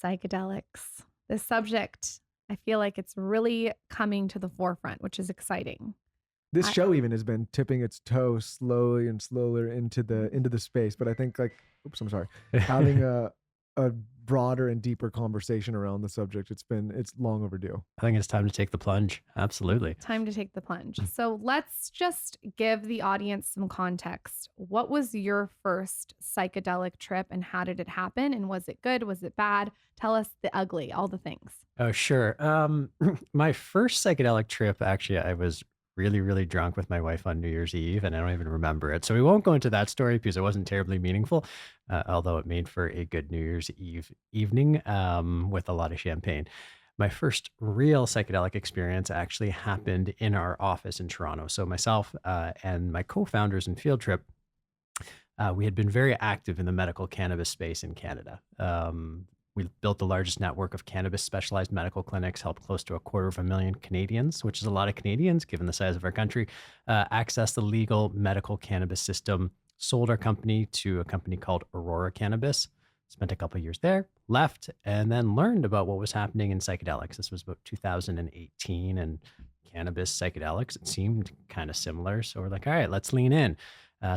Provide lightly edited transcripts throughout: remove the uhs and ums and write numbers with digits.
Psychedelics. This subject, I feel like it's really coming to the forefront, which is exciting. This I, show even has been tipping its toe slowly and slower into the space, but I think like, oops, I'm sorry, having a broader and deeper conversation around the subject, it's long overdue. I think it's time to take the plunge. Absolutely. Time to take the plunge. So let's just give the audience some context. What was your first psychedelic trip and how did it happen? And was it good? Was it bad? Tell us the ugly, all the things. Oh, sure. My first psychedelic trip, actually, I was really, really drunk with my wife on New Year's Eve, and I don't even remember it. So we won't go into that story because it wasn't terribly meaningful, although it made for a good New Year's Eve evening with a lot of champagne. My first real psychedelic experience actually happened in our office in Toronto. So myself and my co-founders in Field Trip, we had been very active in the medical cannabis space in Canada. We built the largest network of cannabis specialized medical clinics, helped close to 250,000 Canadians, which is a lot of Canadians given the size of our country, access the legal medical cannabis system, sold our company to a company called Aurora Cannabis, spent a couple of years there, left, and then learned about what was happening in psychedelics. This was about 2018, and cannabis psychedelics, it seemed kind of similar. So we're like, all right, let's lean in.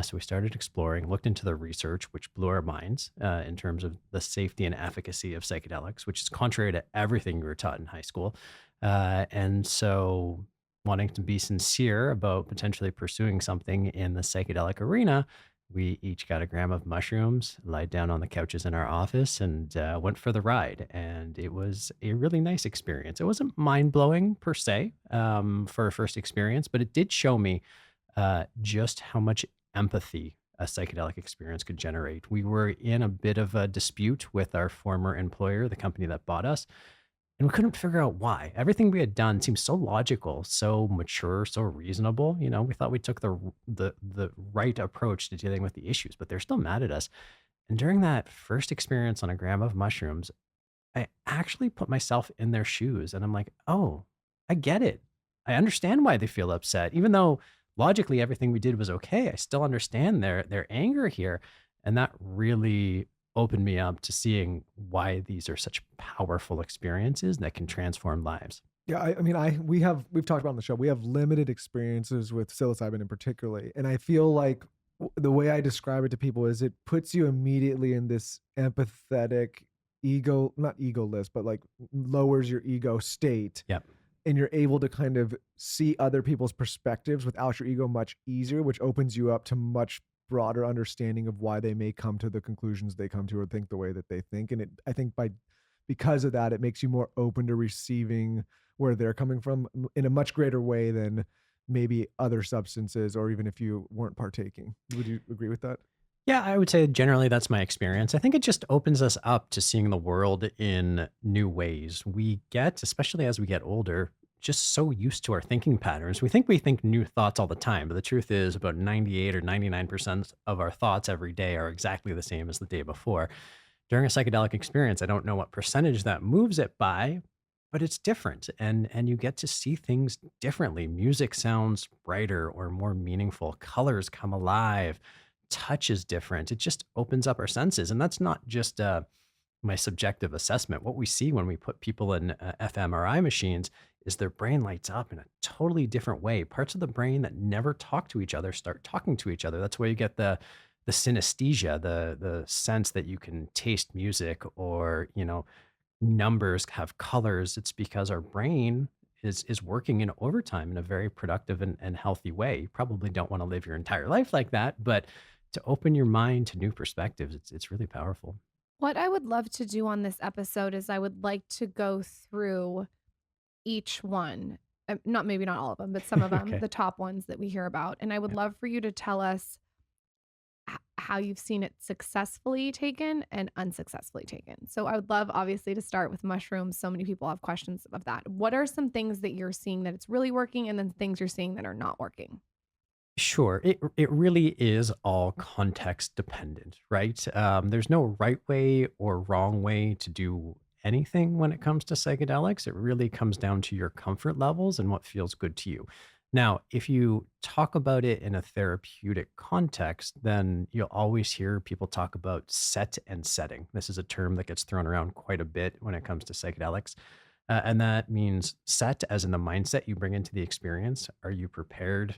So we started exploring, looked into the research, which blew our minds in terms of the safety and efficacy of psychedelics, which is contrary to everything we were taught in high school. And so, wanting to be sincere about potentially pursuing something in the psychedelic arena, we each got a gram of mushrooms, lied down on the couches in our office, and went for the ride. And it was a really nice experience. It wasn't mind blowing per se for a first experience, but it did show me just how much empathy a psychedelic experience could generate. We were in a bit of a dispute with our former employer, the company that bought us, and we couldn't figure out why. Everything we had done seemed so logical, so mature, so reasonable. You know, we thought we took the right approach to dealing with the issues, but they're still mad at us. And during that first experience on a gram of mushrooms, I actually put myself in their shoes and I'm like, oh, I get it. I understand why they feel upset. Even though logically everything we did was okay, I still understand their anger here. And that really opened me up to seeing why these are such powerful experiences that can transform lives. Yeah, I mean, we've talked about on the show. We have limited experiences with psilocybin in particularly, and I feel like the way I describe it to people is it puts you immediately in this empathetic ego, not egoless, but like lowers your ego state, Yep. and you're able to kind of see other people's perspectives without your ego much easier, which opens you up to much broader understanding of why they may come to the conclusions they come to or think the way that they think. And I think because of that, it makes you more open to receiving where they're coming from in a much greater way than maybe other substances, or even if you weren't partaking. Would you agree with that? Yeah, I would say generally that's my experience. I think it just opens us up to seeing the world in new ways. We get, especially as we get older, just so used to our thinking patterns. We think new thoughts all the time, but the truth is about 98 or 99% of our thoughts every day are exactly the same as the day before. During a psychedelic experience, I don't know what percentage that moves it by, but it's different and you get to see things differently. Music sounds brighter or more meaningful. Colors come alive. Touch is different. It just opens up our senses. And that's not just my subjective assessment. What we see when we put people in fMRI machines is their brain lights up in a totally different way. Parts of the brain that never talk to each other start talking to each other. That's where you get the synesthesia, the sense that you can taste music, or numbers have colors. It's because our brain is working in overtime in a very productive and healthy way. You probably don't want to live your entire life like that, but to open your mind to new perspectives, it's really powerful. What I would love to do on this episode is I would like to go through each one. Not maybe not all of them, but some of them, Okay. the top ones that we hear about. And I would Yeah. love for you to tell us how you've seen it successfully taken and unsuccessfully taken. So I would love obviously to start with mushrooms. So many people have questions of that. What are some things that you're seeing that it's really working and then things you're seeing that are not working? Sure. It really is all context dependent, right? There's no right way or wrong way to do anything when it comes to psychedelics. It really comes down to your comfort levels and what feels good to you. Now, if you talk about it in a therapeutic context, then you'll always hear people talk about set and setting. This is a term that gets thrown around quite a bit when it comes to psychedelics. And that means set as in the mindset you bring into the experience. Are you prepared?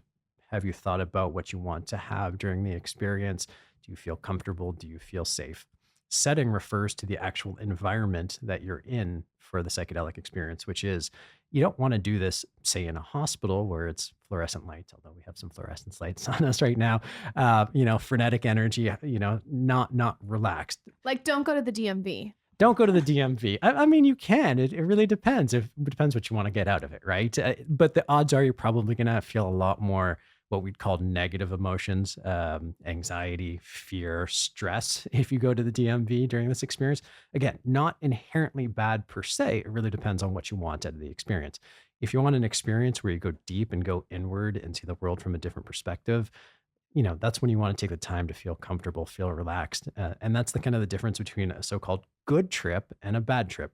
Have you thought about what you want to have during the experience? Do you feel comfortable? Do you feel safe? Setting refers to the actual environment that you're in for the psychedelic experience, which is you don't want to do this, say, in a hospital where it's fluorescent lights, although we have some fluorescence lights on us right now. Frenetic energy, not relaxed. Like, don't go to the DMV. Don't go to the DMV. I mean, you can. It really depends. It depends what you want to get out of it, right? But the odds are you're probably going to feel a lot more what we'd call negative emotions, anxiety, fear, stress, if you go to the DMV during this experience. Again, not inherently bad per se. It really depends on what you want out of the experience. If you want an experience where you go deep and go inward and see the world from a different perspective, that's when you want to take the time to feel comfortable, feel relaxed. And that's the kind of the difference between a so-called good trip and a bad trip.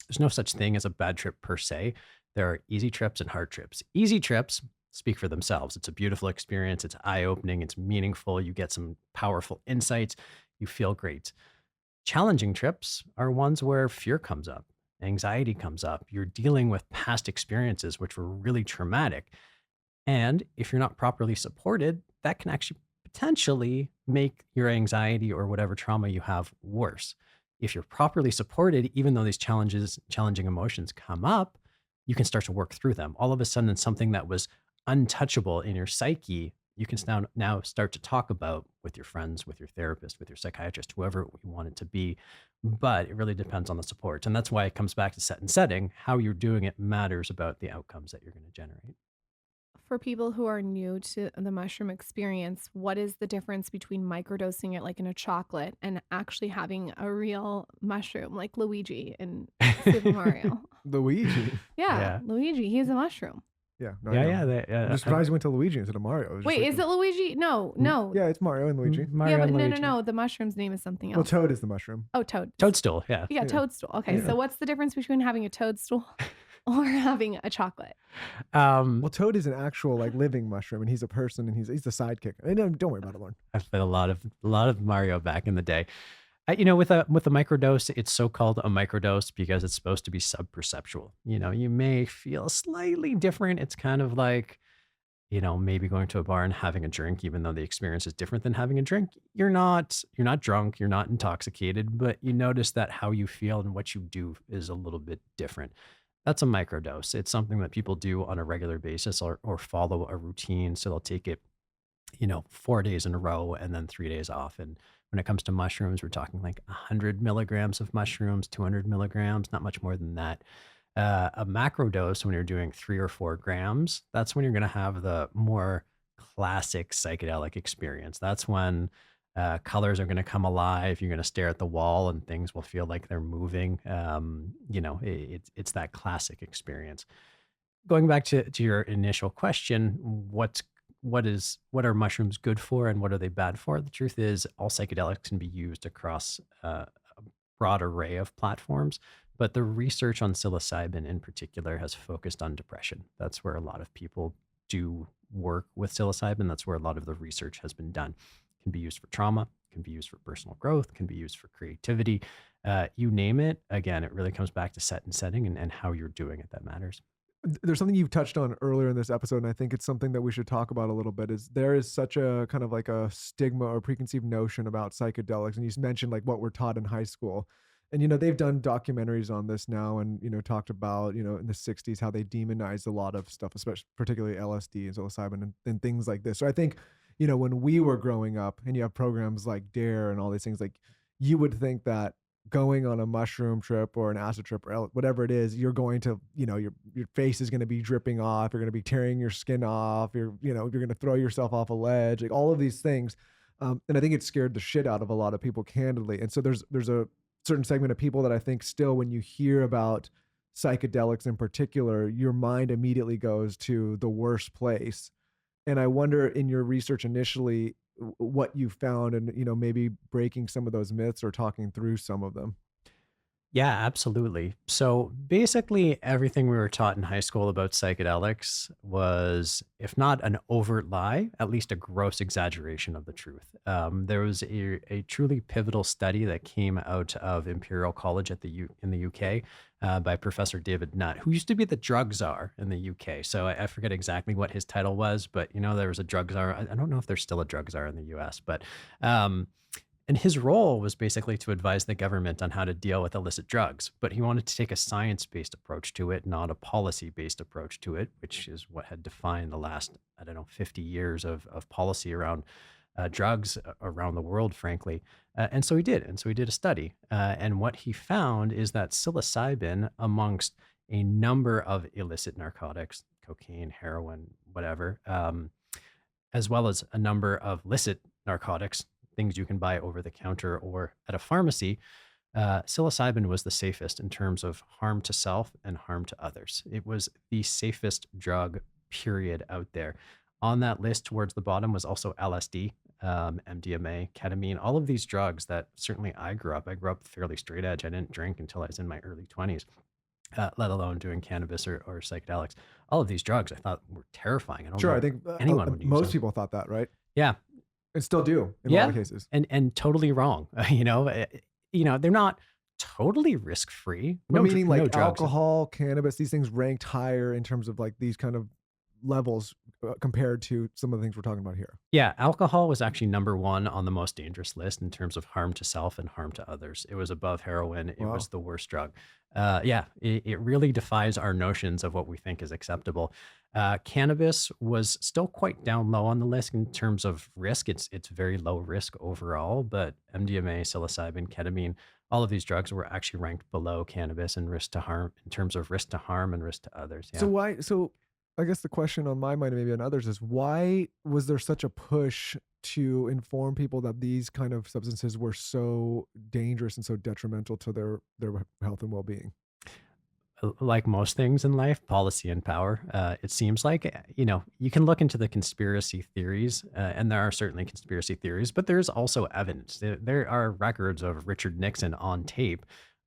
There's no such thing as a bad trip per se. There are easy trips and hard trips. Easy trips speak for themselves. It's a beautiful experience. It's eye-opening. It's meaningful. You get some powerful insights. You feel great. Challenging trips are ones where fear comes up, anxiety comes up. You're dealing with past experiences which were really traumatic. And if you're not properly supported, that can actually potentially make your anxiety or whatever trauma you have worse. If you're properly supported, even though these challenging emotions come up, you can start to work through them. All of a sudden, something that was untouchable in your psyche, you can now start to talk about with your friends, with your therapist, with your psychiatrist, whoever you want it to be. But it really depends on the support. And that's why it comes back to set and setting. How you're doing it matters about the outcomes that you're going to generate. For people who are new to the mushroom experience, what is the difference between microdosing it like in a chocolate and actually having a real mushroom like Luigi in Super Mario? Luigi. Yeah, Yeah. Luigi, he's a mushroom. Yeah. No, I Yeah, know. yeah. I'm just surprised you went to Luigi instead of Mario. It was just Wait, like is it Luigi? No, no. Yeah, it's Mario and Luigi. Mario Yeah, but and no, no, Luigi. no. The mushroom's name is something Well, else. Toad is the mushroom. Oh, Toad. Toadstool, yeah. Yeah, Yeah. toadstool. Okay, Yeah. so what's the difference between having a toadstool or having a chocolate? Well, Toad is an actual like living mushroom, and he's a person, and he's the sidekick. And don't worry about it, Lauren. I've played a lot of Mario back in the day. With a microdose, it's so called a microdose because it's supposed to be sub-perceptual. You may feel slightly different. It's kind of like, maybe going to a bar and having a drink, even though the experience is different than having a drink. You're not drunk, you're not intoxicated, but you notice that how you feel and what you do is a little bit different. That's a microdose. It's something that people do on a regular basis or follow a routine. So they'll take it 4 days in a row and then 3 days off. And when it comes to mushrooms, we're talking like 100 milligrams of mushrooms, 200 milligrams, not much more than that. A macro dose, when you're doing 3 or 4 grams, that's when you're going to have the more classic psychedelic experience. That's when colors are going to come alive. You're going to stare at the wall and things will feel like they're moving. It's that classic experience. Going back to your initial question, what are mushrooms good for and what are they bad for? The truth is all psychedelics can be used across a broad array of platforms, but the research on psilocybin in particular has focused on depression. That's where a lot of people do work with psilocybin. That's where a lot of the research has been done. It can be used for trauma, can be used for personal growth, can be used for creativity. You name it. Again, it really comes back to set and setting and how you're doing it that matters. There's something you've touched on earlier in this episode, and I think it's something that we should talk about a little bit. Is there is such a kind of like a stigma or preconceived notion about psychedelics, and you mentioned like what we're taught in high school, and they've done documentaries on this now, and talked about in the '60s how they demonized a lot of stuff, especially particularly LSD and psilocybin and things like this. So I think when we were growing up, and you have programs like Dare and all these things, like you would think that going on a mushroom trip or an acid trip or whatever it is, you're going to, your face is going to be dripping off. You're going to be tearing your skin off. You're going to throw yourself off a ledge, like all of these things. And I think it scared the shit out of a lot of people, candidly. And so there's a certain segment of people that I think still, when you hear about psychedelics in particular, your mind immediately goes to the worst place. And I wonder, in your research initially, what you found and maybe breaking some of those myths or talking through some of them. Yeah, absolutely. So basically, everything we were taught in high school about psychedelics was, if not an overt lie, at least a gross exaggeration of the truth. There was a truly pivotal study that came out of Imperial College in the UK by Professor David Nutt, who used to be the drug czar in the UK. So I forget exactly what his title was, but there was a drug czar. I don't know if there's still a drug czar in the US, but um, and his role was basically to advise the government on how to deal with illicit drugs. But he wanted to take a science based approach to it, not a policy based approach to it, which is what had defined the last, I don't know, 50 years of policy around drugs around the world, frankly. And so he did. And so he did a study. And what he found is that psilocybin, amongst a number of illicit narcotics, cocaine, heroin, whatever, as well as a number of licit narcotics, things you can buy over the counter or at a pharmacy, psilocybin was the safest in terms of harm to self and harm to others. It was the safest drug, period, out there. On that list towards the bottom was also LSD, MDMA, ketamine, all of these drugs that certainly I grew up. I grew up fairly straight edge. I didn't drink until I was in my early 20s, let alone doing cannabis or psychedelics. All of these drugs I thought were terrifying. I don't Sure, I know think anyone would use most them. people thought that, right? Yeah, And still do in a lot yeah, of cases. and totally wrong. They're not totally risk free. But meaning No like drugs. alcohol, cannabis, these things ranked higher in terms of like these kind of levels compared to some of the things we're talking about here. Yeah, alcohol was actually number one on the most dangerous list in terms of harm to self and harm to others. It was above heroin. It was Wow. the worst drug. Yeah, it really defies our notions of what we think is acceptable. Cannabis was still quite down low on the list in terms of risk. It's very low risk overall, but MDMA, psilocybin, ketamine, all of these drugs were actually ranked below cannabis in risk to harm in terms of risk to harm and risk to others. So Yeah. why? So I guess the question on my mind and maybe on others is why was there such a push to inform people that these kind of substances were so dangerous and so detrimental to their health and well being? Like most things in life, policy and power. It seems like, you can look into the conspiracy theories, and there are certainly conspiracy theories, but there's also evidence. There are records of Richard Nixon on tape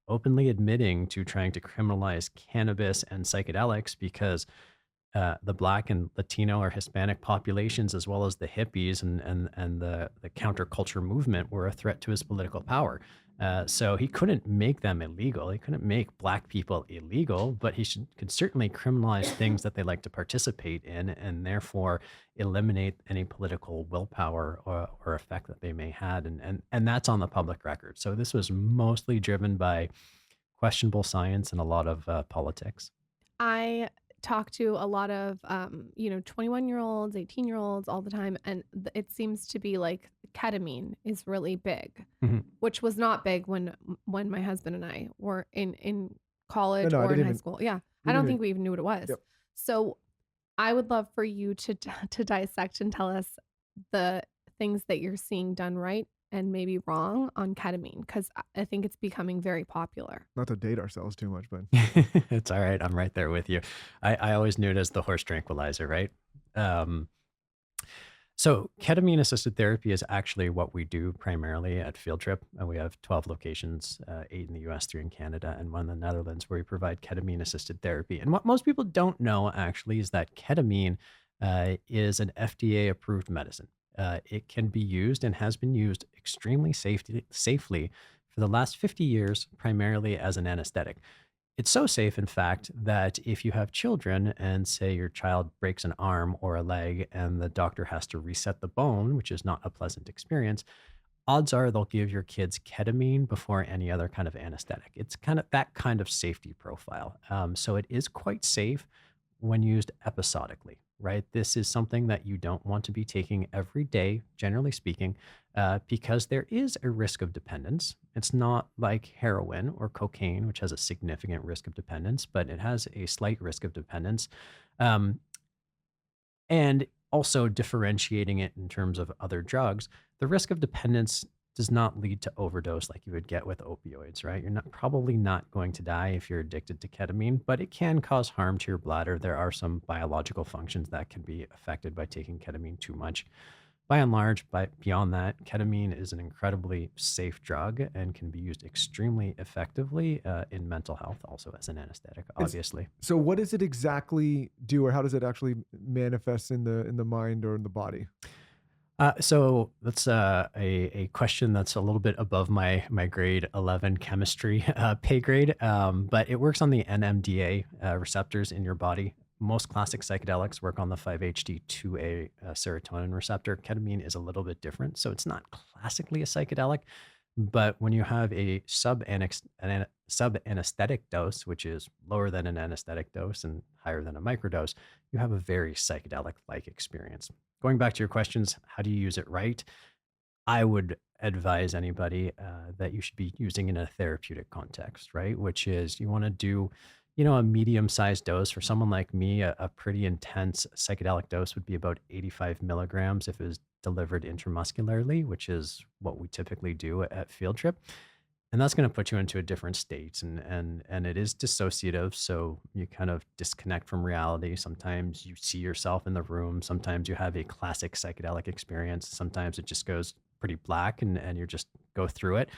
openly admitting to trying to criminalize cannabis and psychedelics because the Black and Latino or Hispanic populations, as well as the hippies and the counterculture movement, were a threat to his political power. So he couldn't make them illegal. He couldn't make Black people illegal, but could certainly criminalize things that they like to participate in, and therefore eliminate any political willpower or effect that they may had. And that's on the public record. So this was mostly driven by questionable science and a lot of politics. I talk to a lot of 21-year-olds, 18-year-olds all the time, and it seems to be like ketamine is really big, Mhm. which was not big when my husband and I were in No, college no, I or in didn't high even. school. Yeah. I We don't didn't think even. we even knew what it was. Yep. So I would love for you to to dissect and tell us the things that you're seeing done right and maybe wrong on ketamine, because I think it's becoming very popular. Not to date ourselves too much, but It's all right. I'm right there with you. I always knew it as the horse tranquilizer, right? Um, so ketamine assisted therapy is actually what we do primarily at Field Trip. We have 12 locations, 8 in the US, 3 in Canada, and 1 in the Netherlands, where we provide ketamine assisted therapy. And what most people don't know actually is that ketamine is an FDA approved medicine. It can be used and has been used extremely safely for the last 50 years, primarily as an anesthetic. It's so safe, in fact, that if you have children and say your child breaks an arm or a leg and the doctor has to reset the bone, which is not a pleasant experience, odds are they'll give your kids ketamine before any other kind of anesthetic. It's kind of that kind of safety profile. So it is quite safe when used episodically, right? This is something that you don't want to be taking every day, generally speaking, because there is a risk of dependence. It's not like heroin or cocaine, which has a significant risk of dependence, but it has a slight risk of dependence. Um, and also differentiating it in terms of other drugs, the risk of dependence does not lead to overdose like you would get with opioids, right? You're probably not going to die if you're addicted to ketamine, but it can cause harm to your bladder. There are some biological functions that can be affected by taking ketamine too much. by and large, beyond that, ketamine is an incredibly safe drug and can be used extremely effectively in mental health, also as an anesthetic, It's obviously. so what does it exactly do, or how does it actually manifest in the mind or in the body? So that's a question that's a little bit above my grade 11 chemistry pay grade, but it works on the NMDA receptors in your body. Most classic psychedelics work on the 5-HT2A serotonin receptor. Ketamine is a little bit different, so it's not classically a psychedelic, but when you have a sub-anesthetic dose, which is lower than an anesthetic dose and higher than a microdose, you have a very psychedelic-like experience. Going back to your questions, how do you use it right? I would advise anybody that you should be using in a therapeutic context, right? Which is you want to do, a medium-sized dose. For someone like me, a pretty intense psychedelic dose would be about 85 milligrams if it was delivered intramuscularly, which is what we typically do at Field Trip. And that's going to put you into a different state, and it is dissociative, so you kind of disconnect from reality. Sometimes you see yourself in the room, sometimes you have a classic psychedelic experience, sometimes it just goes pretty black and you just go through it.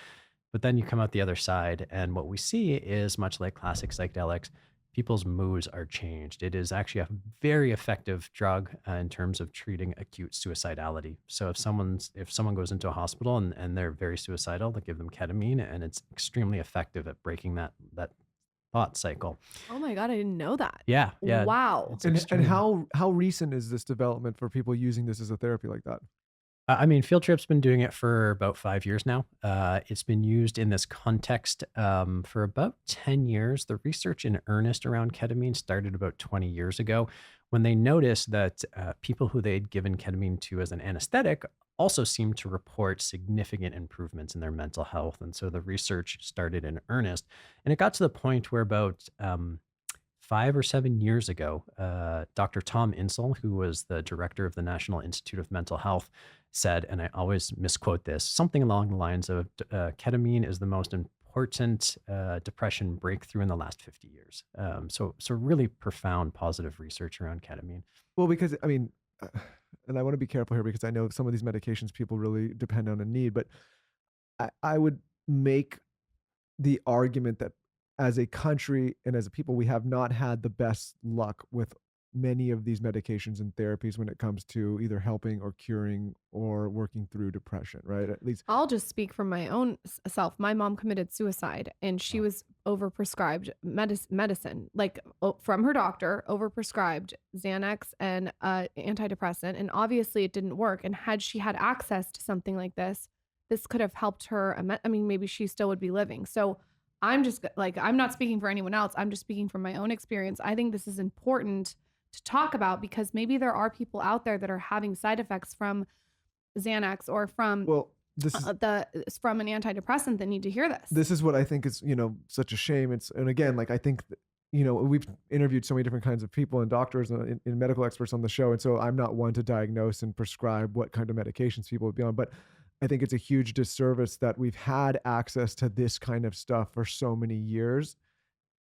But then you come out the other side, and what we see is much like classic psychedelics, people's moods are changed. It is actually a very effective drug in terms of treating acute suicidality. So if someone goes into a hospital and they're very suicidal, they give them ketamine, and it's extremely effective at breaking that thought cycle. Oh my God, I didn't know that. Yeah, yeah, Wow. it's And extreme. how recent is this development for people using this as a therapy like that? I mean, Field Trip's been doing it for about 5 years now. It's been used in this context for about 10 years. The research in earnest around ketamine started about 20 years ago when they noticed that people who they'd given ketamine to as an anesthetic also seemed to report significant improvements in their mental health. And so the research started in earnest. And it got to the point where about 5 or 7 years ago, Dr. Tom Insel, who was the director of the National Institute of Mental Health, said, and I always misquote this, something along the lines of ketamine is the most important depression breakthrough in the last 50 years. So really profound positive research around ketamine. Well, because I mean, and I want to be careful here because I know some of these medications people really depend on and need, but I would make the argument that as a country and as a people, we have not had the best luck with many of these medications and therapies when it comes to either helping or curing or working through depression, right? At least, I'll just speak from my own self. My mom committed suicide and she was overprescribed medicine, like from her doctor, overprescribed Xanax and antidepressant. And obviously it didn't work. And had she had access to something like this could have helped her. I mean, maybe she still would be living. So I'm just like, I'm not speaking for anyone else. I'm just speaking from my own experience. I think this is important to talk about because maybe there are people out there that are having side effects from Xanax or from well, this is from an antidepressant that need to hear this. this is what I think is, such a shame. And again, like I think, we've interviewed so many different kinds of people and doctors and medical experts on the show. And so I'm not one to diagnose and prescribe what kind of medications people would be on, but I think it's a huge disservice that we've had access to this kind of stuff for so many years.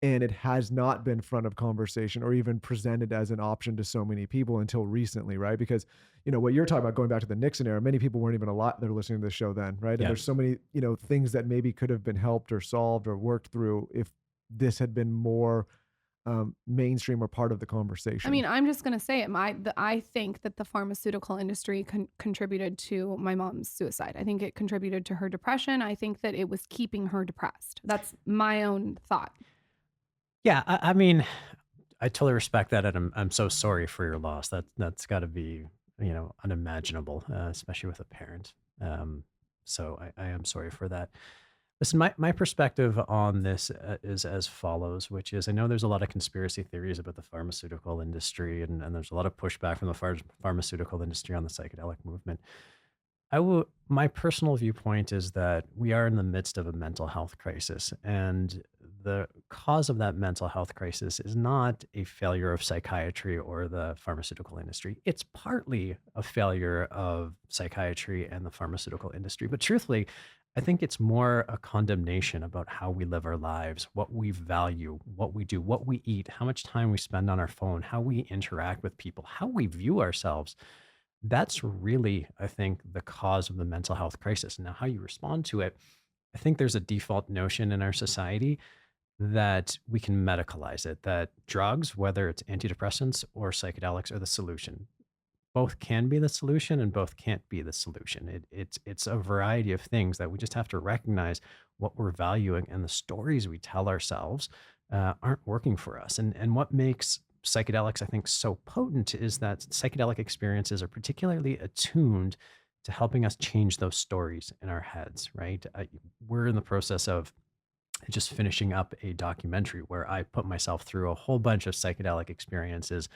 And it has not been front of conversation or even presented as an option to so many people until recently, right? Because, what you're talking about going back to the Nixon era, many people weren't even alive that are listening to this show then, right? And Yeah. there's so many, things that maybe could have been helped or solved or worked through if this had been more mainstream or part of the conversation. I mean, I'm just going to say it. I think that the pharmaceutical industry contributed to my mom's suicide. I think it contributed to her depression. I think that it was keeping her depressed. That's my own thought. Yeah, I mean, I totally respect that, and I'm so sorry for your loss. That's got to be unimaginable, especially with a parent. So I am sorry for that. Listen, my perspective on this is as follows, which is I know there's a lot of conspiracy theories about the pharmaceutical industry, and there's a lot of pushback from the pharmaceutical industry on the psychedelic movement. My personal viewpoint is that we are in the midst of a mental health crisis, and the cause of that mental health crisis is not a failure of psychiatry or the pharmaceutical industry. It's partly a failure of psychiatry and the pharmaceutical industry. But truthfully, I think it's more a condemnation about how we live our lives, what we value, what we do, what we eat, how much time we spend on our phone, how we interact with people, how we view ourselves. That's really, I think, the cause of the mental health crisis. Now, how you respond to it, I think there's a default notion in our society that we can medicalize it, that drugs, whether it's antidepressants or psychedelics, are the solution. Both can be the solution and both can't be the solution. It's a variety of things that we just have to recognize what we're valuing, and the stories we tell ourselves aren't working for us. And what makes psychedelics, I think, so potent is that psychedelic experiences are particularly attuned to helping us change those stories in our heads, right? We're in the process of just finishing up a documentary where I put myself through a whole bunch of psychedelic experiences.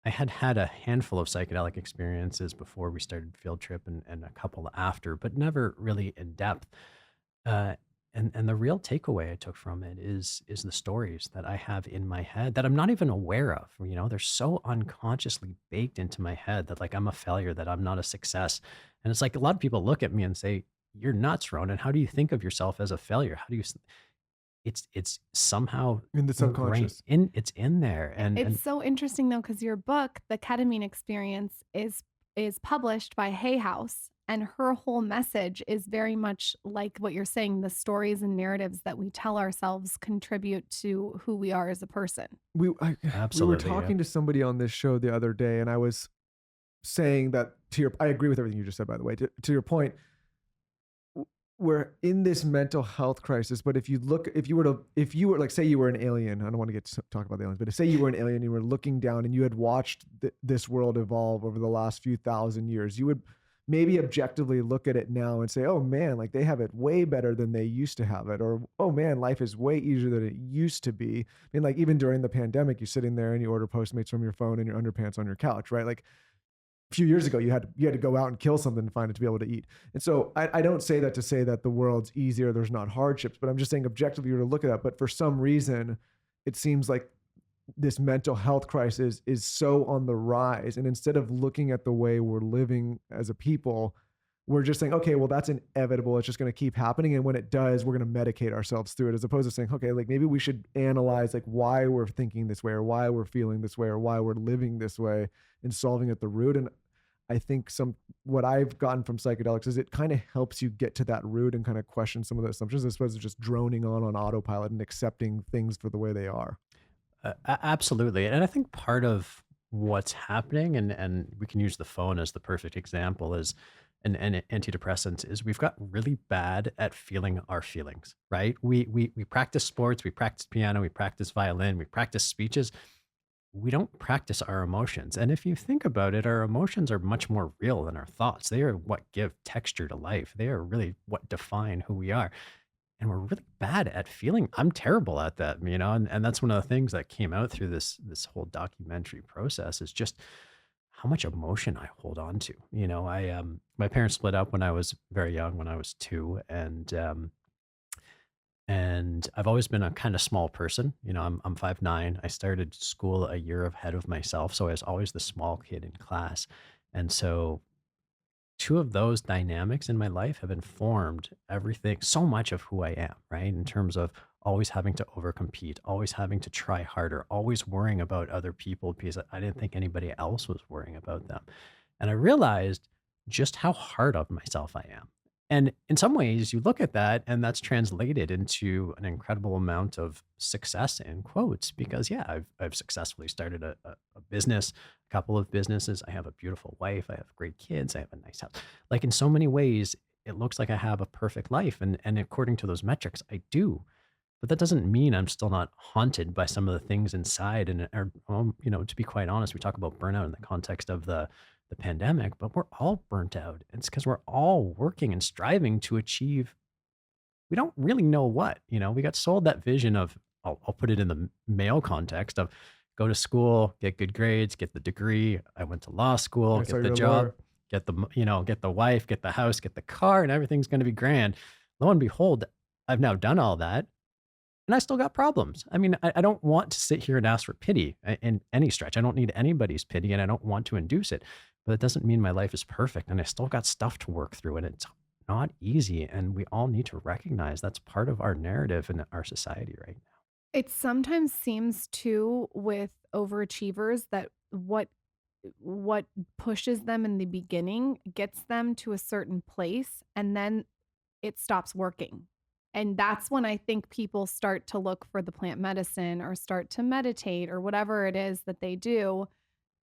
I had had a handful of psychedelic experiences before we started Field Trip, and a couple after, but never really in depth. Uh, and the real takeaway I took from it is the stories that I have in my head that I'm not even aware of. You know, they're so unconsciously baked into my head that, like, I'm a failure, that I'm not a success. And it's like a lot of people look at me and say, "You're nuts, Ronan. How do you think of yourself as a failure? How do you?" It's somehow In the ingrained subconscious. in, it's in there, It's and so interesting though, because your book, The Ketamine Experience, is published by Hay House, and her whole message is very much like what you're saying. The stories and narratives that we tell ourselves contribute to who we are as a person. We were absolutely, yeah. talking to somebody on this show the other day, and I was saying that I agree with everything you just said, by the way. To your point, we're in this mental health crisis, but if you were like, say you were an alien, I don't want to talk about the aliens, but if say you were an alien, you were looking down and you had watched this world evolve over the last few thousand years, you would maybe objectively look at it now and say, oh man, like they have it way better than they used to have it. Or, oh man, life is way easier than it used to be. I mean, like even during the pandemic, you're sitting there and you order Postmates from your phone and your underpants on your couch, right? Like few years ago, you had to go out and kill something to find it to be able to eat. And so I don't say that to say that the world's easier, there's not hardships, but I'm just saying objectively you're to look at that. But for some reason, it seems like this mental health crisis is so on the rise. And instead of looking at the way we're living as a people, we're just saying, okay, well, that's inevitable. It's just going to keep happening. And when it does, we're going to medicate ourselves through it, as opposed to saying, okay, like maybe we should analyze like why we're thinking this way or why we're feeling this way or why we're living this way and solving at the root. And I think what I've gotten from psychedelics is it kind of helps you get to that root and kind of question some of the assumptions as opposed to just droning on autopilot and accepting things for the way they are. Absolutely. And I think part of what's happening, and we can use the phone as the perfect example, is and antidepressants, is we've got really bad at feeling our feelings, right? We practice sports, we practice piano, we practice violin, we practice speeches. We don't practice our emotions. And if you think about it, our emotions are much more real than our thoughts. They are what give texture to life. They are really what define who we are. And we're really bad at feeling. I'm terrible at that, you know, and that's one of the things that came out through this whole documentary process is just how much emotion I hold on to. You know, my parents split up when I was very young, when I was two, and I've always been a kind of small person. You know, I'm 5'9". I started school a year ahead of myself, so I was always the small kid in class. And so two of those dynamics in my life have informed everything, so much of who I am, right? In terms of always having to overcompete, always having to try harder, always worrying about other people because I didn't think anybody else was worrying about them. And I realized just how hard of myself I am. And in some ways, you look at that and that's translated into an incredible amount of success in quotes, because yeah, I've successfully started a business, a couple of businesses. I have a beautiful wife. I have great kids. I have a nice house. Like in so many ways, it looks like I have a perfect life. And according to those metrics, I do. But that doesn't mean I'm still not haunted by some of the things inside. And, you know, to be quite honest, we talk about burnout in the context of the pandemic, but we're all burnt out. It's because we're all working and striving to achieve. We don't really know what, you know, we got sold that vision of, I'll put it in the male context of go to school, get good grades, get the degree. I went to law school, I saw get the you're a job, lawyer. get the wife, get the house, get the car, and everything's going to be grand. Lo and behold, I've now done all that and I still got problems. I mean, I don't want to sit here and ask for pity in any stretch. I don't need anybody's pity and I don't want to induce it. But it doesn't mean my life is perfect and I still got stuff to work through and it's not easy. And we all need to recognize that's part of our narrative in our society right now. It sometimes seems too with overachievers that what what pushes them in the beginning gets them to a certain place, and then it stops working. And that's when I think people start to look for the plant medicine or start to meditate or whatever it is that they do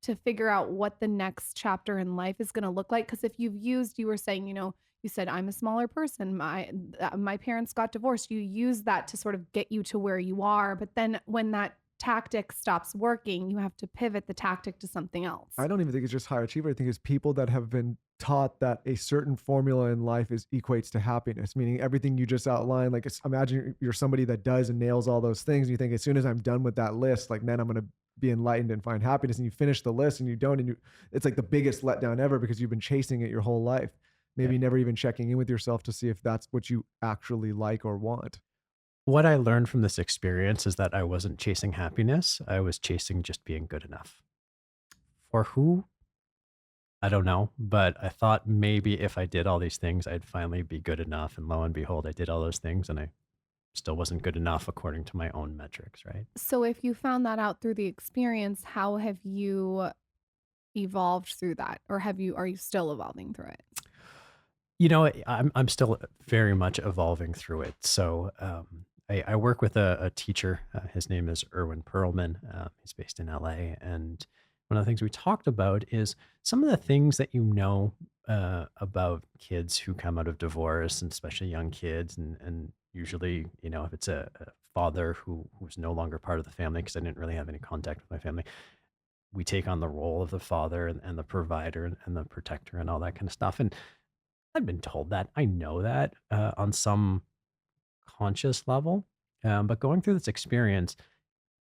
to figure out what the next chapter in life is going to look like. Because if you've used, you were saying, you said, I'm a smaller person. My parents got divorced. You use that to sort of get you to where you are. But then when that tactic stops working, you have to pivot the tactic to something else. I don't even think it's just high achiever. I think it's people that have been taught that a certain formula in life is equates to happiness, meaning everything you just outlined. Like, imagine you're somebody that does and nails all those things. And you think, as soon as I'm done with that list, like, then I'm going to be enlightened and find happiness. And you finish the list and you don't, and it's like the biggest letdown ever because you've been chasing it your whole life. Maybe never even checking in with yourself to see if that's what you actually like or want. What I learned from this experience is that I wasn't chasing happiness. I was chasing just being good enough. For who? I don't know. But I thought maybe if I did all these things, I'd finally be good enough. And lo and behold, I did all those things and I still wasn't good enough according to my own metrics, right? So if you found that out through the experience, how have you evolved through that? Or are you still evolving through it? I'm still very much evolving through it. So I work with a teacher. His name is Erwin Perlman. He's based in LA. And one of the things we talked about is some of the things that about kids who come out of divorce, and especially young kids. And usually, if it's a father who's no longer part of the family, because I didn't really have any contact with my family, we take on the role of the father and the provider and the protector and all that kind of stuff. And I've been told that. I know that on some conscious level. But going through this experience,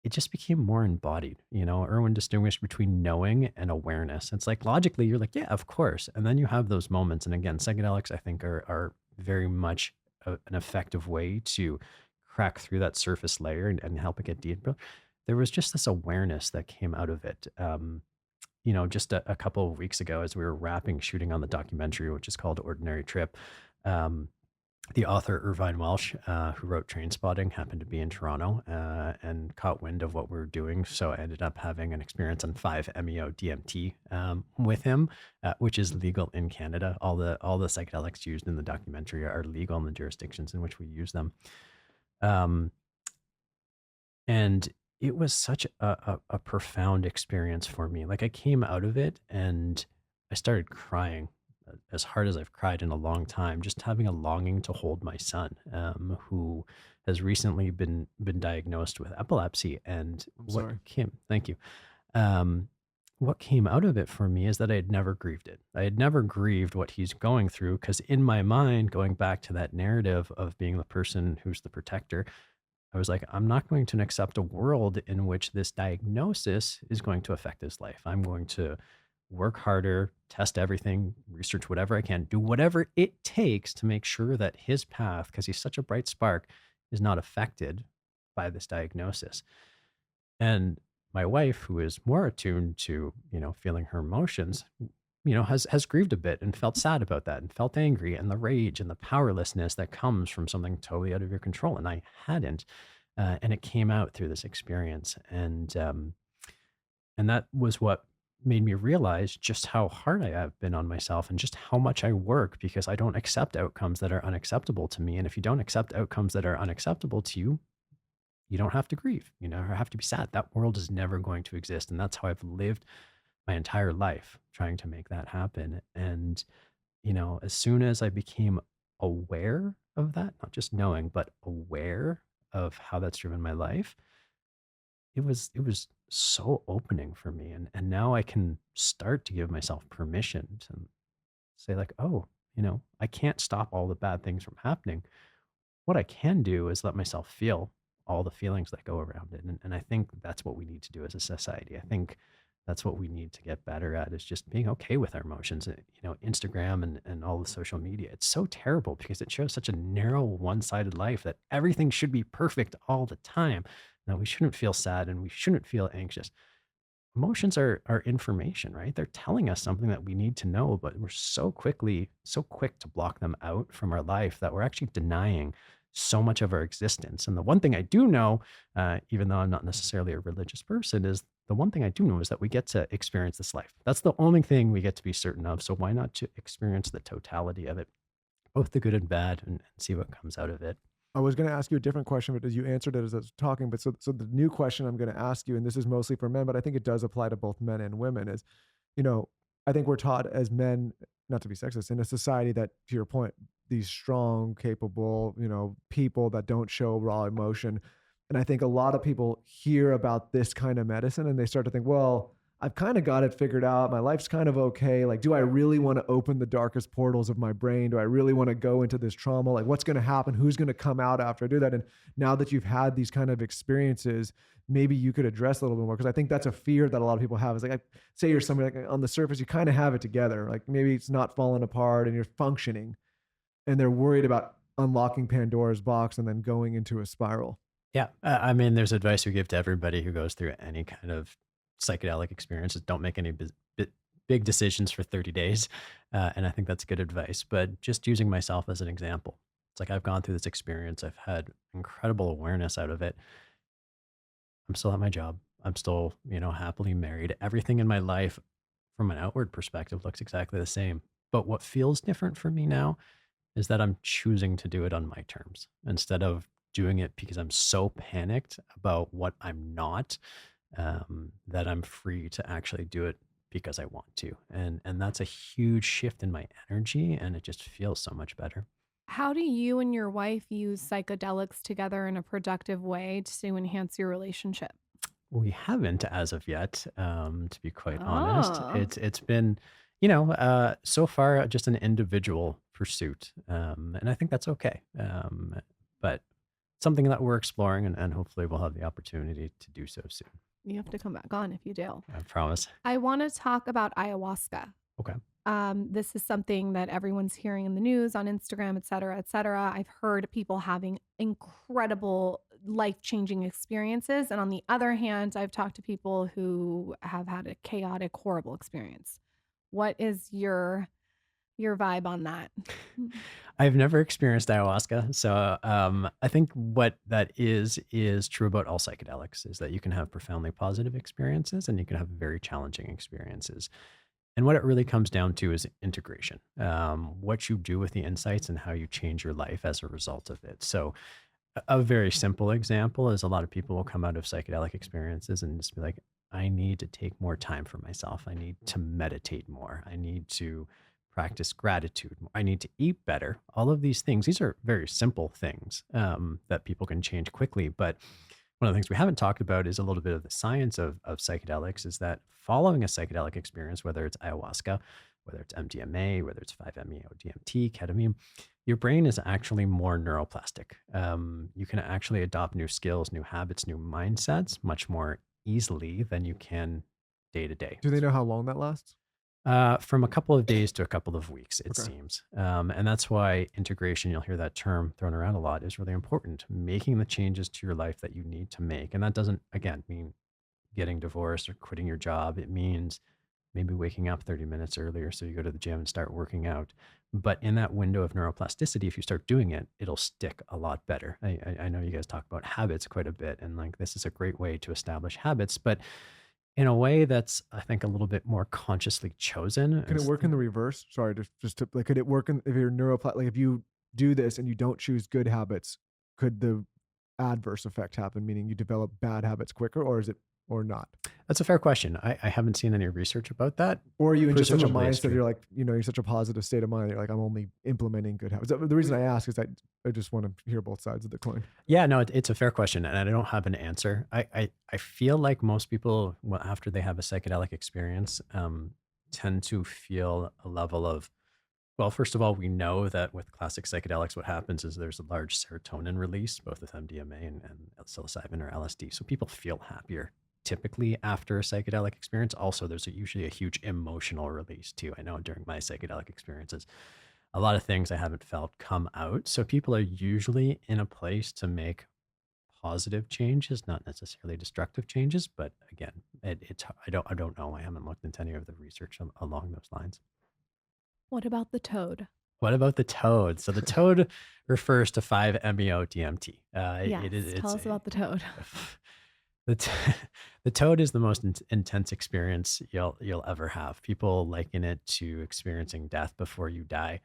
it just became more embodied. Erwin distinguished between knowing and awareness. It's like logically, you're like, yeah, of course. And then you have those moments. And again, psychedelics, I think, are very much an effective way to crack through that surface layer and help it get deeper. There was just this awareness that came out of it. Just a couple of weeks ago, as we were wrapping shooting on the documentary, which is called Ordinary Trip, the author Irvine Welsh, who wrote Trainspotting, happened to be in Toronto and caught wind of what we were doing. So I ended up having an experience on 5-MeO DMT with him, which is legal in Canada. All the psychedelics used in the documentary are legal in the jurisdictions in which we use them. And it was such a profound experience for me. Like, I came out of it and I started crying as hard as I've cried in a long time, just having a longing to hold my son, who has recently been diagnosed with epilepsy. And thank you. What came out of it for me is that I had never grieved it. I had never grieved what he's going through, because in my mind, going back to that narrative of being the person who's the protector, I was like, I'm not going to accept a world in which this diagnosis is going to affect his life. I'm going to work harder, test everything, research whatever I can, do whatever it takes to make sure that his path, because he's such a bright spark, is not affected by this diagnosis. And my wife, who is more attuned to, feeling her emotions, has grieved a bit and felt sad about that and felt angry and the rage and the powerlessness that comes from something totally out of your control. And I hadn't, and it came out through this experience. And that was what made me realize just how hard I have been on myself and just how much I work, because I don't accept outcomes that are unacceptable to me. And if you don't accept outcomes that are unacceptable to you, you don't have to grieve, or have to be sad. That world is never going to exist. And that's how I've lived my entire life, trying to make that happen. And, as soon as I became aware of that, not just knowing, but aware of how that's driven my life, it was so opening for me. And now I can start to give myself permission to say, like, oh, I can't stop all the bad things from happening. What I can do is let myself feel all the feelings that go around it. And I think that's what we need to do as a society. I think that's what we need to get better at, is just being okay with our emotions. Instagram and all the social media, it's so terrible because it shows such a narrow, one-sided life that everything should be perfect all the time. Now, we shouldn't feel sad and we shouldn't feel anxious. Emotions are information, right? They're telling us something that we need to know, but we're so quick to block them out from our life that we're actually denying so much of our existence. And the one thing I do know, even though I'm not necessarily a religious person, is the one thing I do know is that we get to experience this life. That's the only thing we get to be certain of. So why not to experience the totality of it, both the good and bad, and see what comes out of it? I was going to ask you a different question, but as you answered it as I was talking, but so the new question I'm going to ask you, and this is mostly for men, but I think it does apply to both men and women, is, you know, I think we're taught as men, not to be sexist, in a society that, to your point, these strong, capable, people that don't show raw emotion. And I think a lot of people hear about this kind of medicine and they start to think, well, I've kind of got it figured out. My life's kind of okay. Like, do I really want to open the darkest portals of my brain? Do I really want to go into this trauma? Like, what's going to happen? Who's going to come out after I do that? And now that you've had these kind of experiences, maybe you could address a little bit more. Cause I think that's a fear that a lot of people have, is like, say you're somebody like on the surface, you kind of have it together. Like maybe it's not falling apart and you're functioning, and they're worried about unlocking Pandora's box and then going into a spiral. Yeah. I mean, there's advice we give to everybody who goes through any kind of psychedelic experiences. Don't make any big decisions for 30 days. And I think that's good advice. But just using myself as an example, it's like I've gone through this experience. I've had incredible awareness out of it. I'm still at my job. I'm still, happily married. Everything in my life from an outward perspective looks exactly the same. But what feels different for me now is that I'm choosing to do it on my terms instead of doing it because I'm so panicked about what I'm not, that I'm free to actually do it because I want to. And that's a huge shift in my energy, and it just feels so much better. How do you and your wife use psychedelics together in a productive way to enhance your relationship? We haven't as of yet, to be quite honest. Oh, It's been, so far just an individual pursuit, and I think that's okay. But something that we're exploring, and hopefully we'll have the opportunity to do so soon. you have to come back on if you do. I promise. I want to talk about ayahuasca. Okay. This is something that everyone's hearing in the news, on Instagram, et cetera, et cetera. I've heard people having incredible life-changing experiences. And on the other hand, I've talked to people who have had a chaotic, horrible experience. What is your vibe on that? I've never experienced ayahuasca, so I think what that is true about all psychedelics is that you can have profoundly positive experiences and you can have very challenging experiences. And what it really comes down to is integration, what you do with the insights and how you change your life as a result of it. So, a very simple example is a lot of people will come out of psychedelic experiences and just be like, I need to take more time for myself. I need to meditate more. I need to practice gratitude more. I need to eat better. All of these things, these are very simple things, that people can change quickly. But one of the things we haven't talked about is a little bit of the science of psychedelics, is that following a psychedelic experience, whether it's ayahuasca, whether it's MDMA, whether it's 5-MeO DMT, ketamine, your brain is actually more neuroplastic. You can actually adopt new skills, new habits, new mindsets much more easily than you can day to day. Do they know how long that lasts? From a couple of days to a couple of weeks, it Okay. seems. And that's why integration, you'll hear that term thrown around a lot, is really important. Making the changes to your life that you need to make. And that doesn't, again, mean getting divorced or quitting your job. It means maybe waking up 30 minutes earlier so you go to the gym and start working out. But in that window of neuroplasticity, if you start doing it, it'll stick a lot better. I know you guys talk about habits quite a bit, and like this is a great way to establish habits, but in a way that's, I think, a little bit more consciously chosen. Can it work in the reverse? Sorry, just to like, could it work if you're like if you do this and you don't choose good habits, could the adverse effect happen, meaning you develop bad habits quicker, or is it, or not? That's a fair question. I haven't seen any research about that. Or are you in just such a Presumably it's mindset, true. you're like, you're such a positive state of mind, you're like, I'm only implementing good habits. The reason I ask is that I just want to hear both sides of the coin. Yeah, no, it's a fair question, and I don't have an answer. I feel like most people, well, after they have a psychedelic experience, tend to feel a level of, well, first of all, we know that with classic psychedelics, what happens is there's a large serotonin release, both with MDMA and psilocybin or LSD. So people feel happier typically after a psychedelic experience. Also, there's usually a huge emotional release too. I know during my psychedelic experiences, a lot of things I haven't felt come out. So people are usually in a place to make positive changes, not necessarily destructive changes. But again, it's I don't know. I haven't looked into any of the research along those lines. What about the toad? What about the toad? So the toad refers to 5-MeO DMT. Yes, It's tell us about the toad. The t- the toad is the most intense experience you'll ever have. People liken it to experiencing death before you die.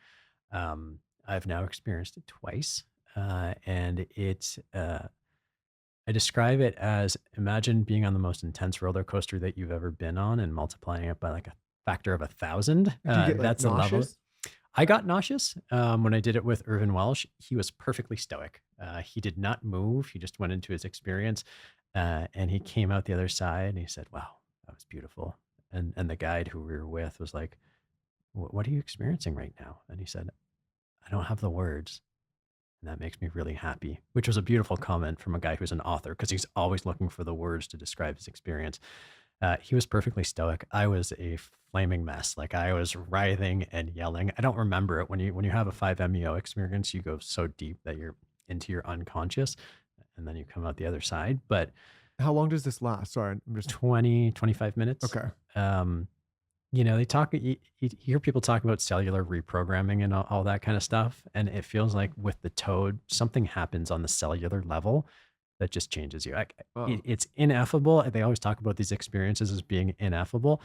I've now experienced it twice, and I describe it as imagine being on the most intense roller coaster that you've ever been on and multiplying it by like a factor of 1,000. Do you get like That's the level. nauseous? I got nauseous when I did it with Irvin Welsh. He was perfectly stoic. He did not move. He just went into his experience, and he came out the other side and he said, "Wow, that was beautiful." And the guide who we were with was like, What are you experiencing right now?" And he said, "I don't have the words. And that makes me really happy," which was a beautiful comment from a guy who's an author because he's always looking for the words to describe his experience. He was perfectly stoic. I was a flaming mess. Like I was writhing and yelling. I don't remember it. When you have a 5-MeO experience, you go so deep that you're into your unconscious and then you come out the other side. But How long does this last? Sorry, I'm just 20-25 minutes. okay. Um, they talk, you hear people talk about cellular reprogramming and all that kind of stuff. And it feels like with the toad, something happens on the cellular level that just changes you. Oh. It's ineffable. They always talk about these experiences as being ineffable.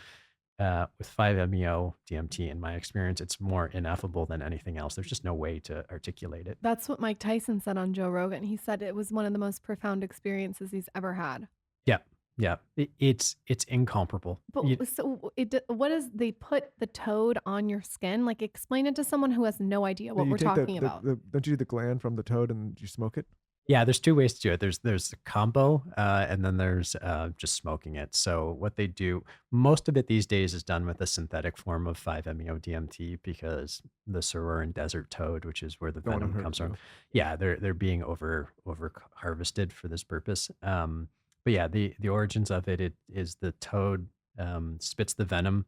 With 5-MeO DMT, in my experience, it's more ineffable than anything else. There's just no way to articulate it. That's what Mike Tyson said on Joe Rogan. He said it was one of the most profound experiences he's ever had. Yeah. Yeah. It's incomparable. But so what is they put the toad on your skin? Like explain it to someone who has no idea what You we're take talking about. don't you do the gland from the toad and you smoke it? Yeah, there's two ways to do it. There's the combo, and then there's just smoking it. So what they do, most of it these days is done with a synthetic form of 5-MeO DMT because the Saroran desert toad, which is where the Don't want to venom hurt comes from, you. yeah, they're being over harvested for this purpose. But yeah, the origins of it is the toad spits the venom.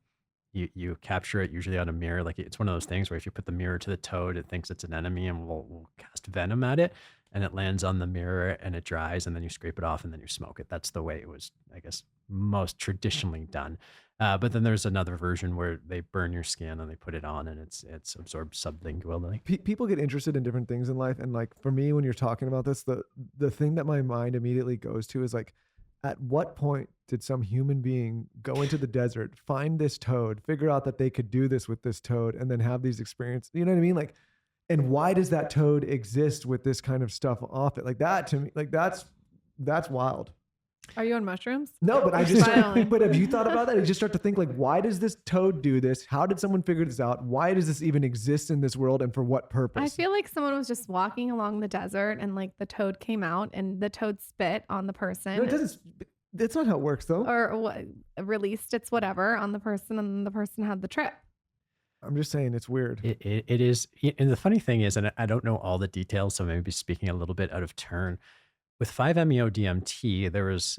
You capture it usually on a mirror. Like it's one of those things where if you put the mirror to the toad, it thinks it's an enemy and will cast venom at it, and it lands on the mirror and it dries, and then you scrape it off and then you smoke it. That's the way it was, I guess, most traditionally done. But then there's another version where they burn your skin and they put it on, and it's absorbed sublingually. People get interested in different things in life, and like for me, when you're talking about this, the thing that my mind immediately goes to is like, at what point did some human being go into the desert, find this toad, figure out that they could do this with this toad, and then have these experiences? You know what I mean? Like, and why does that toad exist with this kind of stuff off it? Like that to me, like that's wild. Are you on mushrooms? No, but I You're just, smiling. but have you thought about that? You just start to think like, why does this toad do this? How did someone figure this out? Why does this even exist in this world, and for what purpose? I feel like someone was just walking along the desert and like the toad came out and the toad spit on the person. No, it doesn't. That's not how it works, though. Or what, released its whatever on the person and the person had the trip. I'm just saying it's weird. It is, and the funny thing is, and I don't know all the details, so maybe speaking a little bit out of turn. With 5-MeO DMT, there was,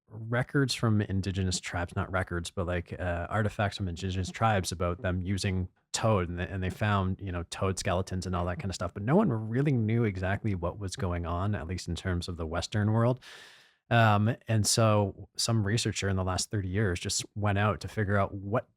records from indigenous tribes, not records, but like artifacts from indigenous tribes about them using toad, and they found, toad skeletons and all that kind of stuff. But no one really knew exactly what was going on, at least in terms of the Western world. And so some researcher in the last 30 years just went out to figure out what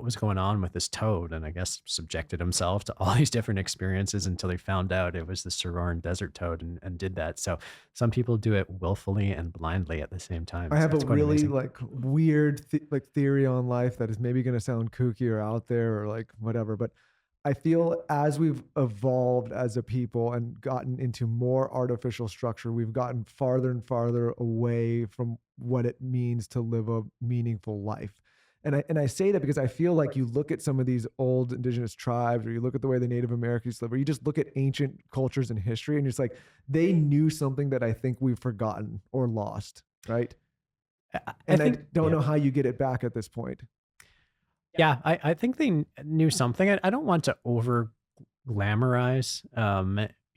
was going on with this toad. And I guess subjected himself to all these different experiences until he found out it was the Saroran desert toad and did that. So some people do it willfully and blindly at the same time. I have It's a quite really amazing. like weird theory on life that is maybe going to sound kooky or out there or like whatever, but I feel as we've evolved as a people and gotten into more artificial structure, we've gotten farther and farther away from what it means to live a meaningful life. And I say that because I feel like you look at some of these old indigenous tribes, or you look at the way the Native Americans live, or you just look at ancient cultures and history, and it's like they knew something that I think we've forgotten or lost, right? And I don't know how you get it back at this point. Yeah, I think they knew something. I don't want to over glamorize,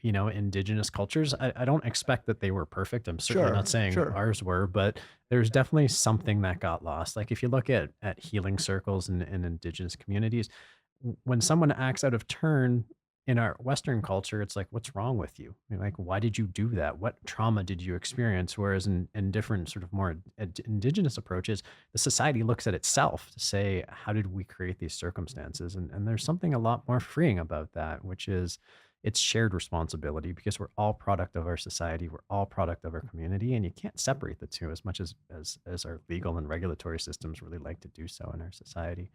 indigenous cultures. I don't expect that they were perfect. I'm certainly not saying Sure. ours were, but there's definitely something that got lost. Like if you look at healing circles in indigenous communities, when someone acts out of turn in our Western culture, it's like, what's wrong with you? Like, why did you do that? What trauma did you experience? Whereas in different sort of more indigenous approaches, the society looks at itself to say, how did we create these circumstances? And there's something a lot more freeing about that, which is it's shared responsibility because we're all product of our society, we're all product of our community, and you can't separate the two as much as our legal and regulatory systems really like to do so in our society.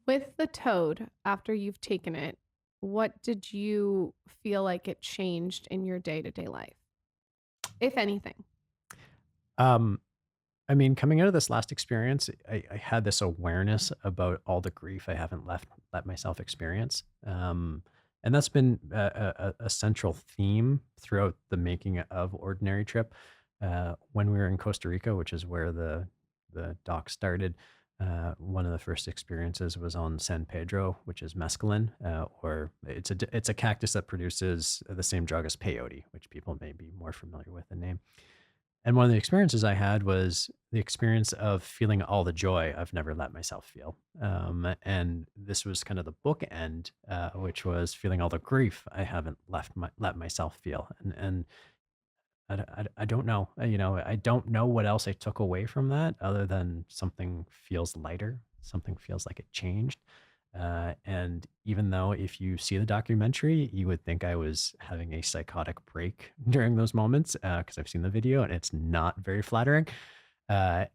With the toad, after you've taken it, what did you feel like it changed in your day-to-day life, if anything? Um, I mean, coming out of this last experience, I had this awareness about all the grief I haven't let myself experience, and that's been a central theme throughout the making of Ordinary Trip. When we were in Costa Rica, which is where the doc started, one of the first experiences was on San Pedro, which is mescaline, or it's a cactus that produces the same drug as peyote, which people may be more familiar with the name. And one of the experiences I had was the experience of feeling all the joy I've never let myself feel. And this was kind of the bookend, which was feeling all the grief I haven't let myself feel. And I don't know, I don't know what else I took away from that other than something feels lighter, something feels like it changed. And even though if you see the documentary, you would think I was having a psychotic break during those moments, because I've seen the video and it's not very flattering. Uh,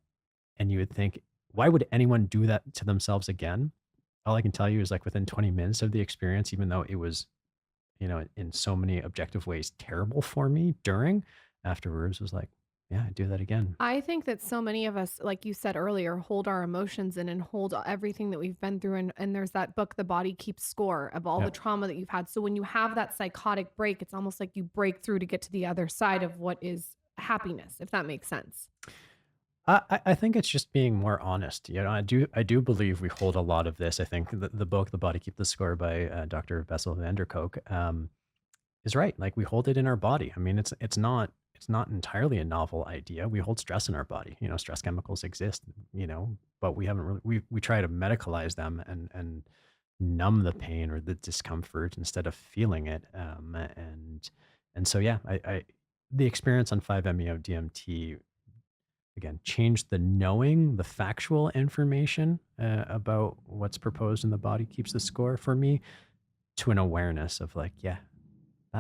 and you would think, why would anyone do that to themselves again? All I can tell you is like within 20 minutes of the experience, even though it was, in so many objective ways terrible for me during, afterwards was like, yeah, I'd do that again. I think that so many of us, like you said earlier, hold our emotions in and hold everything that we've been through. And there's that book, The Body Keeps Score, of all the Yep. trauma that you've had. So when you have that psychotic break, it's almost like you break through to get to the other side of what is happiness, if that makes sense. I think it's just being more honest. I do believe we hold a lot of this. I think the book, The Body Keep the Score by Dr. Bessel van der Kolk, is right. Like we hold it in our body. I mean, it's not entirely a novel idea. We hold stress in our body. Stress chemicals exist. But we haven't really we try to medicalize them and numb the pain or the discomfort instead of feeling it. And so yeah, I the experience on 5-MeO DMT again changed the knowing, the factual information about what's proposed in the body keeps the score for me to an awareness of like, yeah,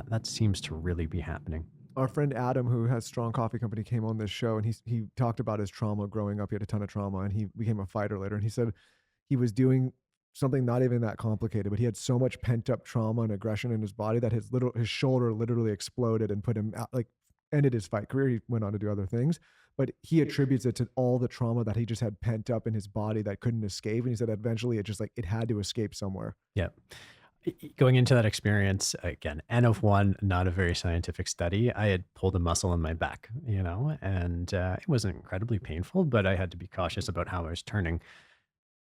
that seems to really be happening. Our friend Adam, who has Strong Coffee Company, came on this show, and he talked about his trauma growing up. He had a ton of trauma, and he became a fighter later. And he said he was doing something not even that complicated, but he had so much pent up trauma and aggression in his body that his shoulder literally exploded and put him out, like ended his fight career. He went on to do other things, but he attributes it to all the trauma that he just had pent up in his body that couldn't escape. And he said eventually it just like it had to escape somewhere. Yeah. Going into that experience again, N of one, not a very scientific study. I had pulled a muscle in my back, and it wasn't incredibly painful, but I had to be cautious about how I was turning.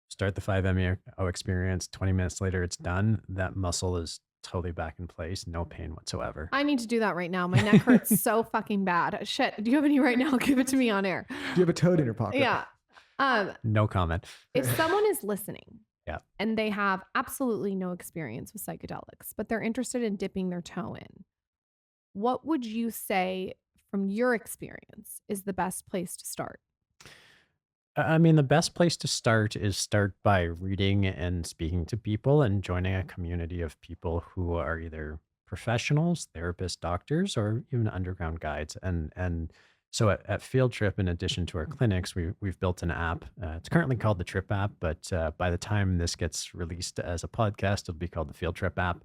Start the 5-MeO experience. 20 minutes later, it's done. That muscle is totally back in place. No pain whatsoever. I need to do that right now. My neck hurts so fucking bad. Shit. Do you have any right now? Give it to me on air. Do you have a toad in your pocket? Yeah. No comment. If someone is listening, Yeah. and they have absolutely no experience with psychedelics, but they're interested in dipping their toe in, what would you say from your experience is the best place to start? I mean, the best place to start by reading and speaking to people and joining a community of people who are either professionals, therapists, doctors, or even underground guides. And so at Field Trip, in addition to our clinics, we've built an app. It's currently called the Trip app, but by the time this gets released as a podcast, it'll be called the Field Trip app.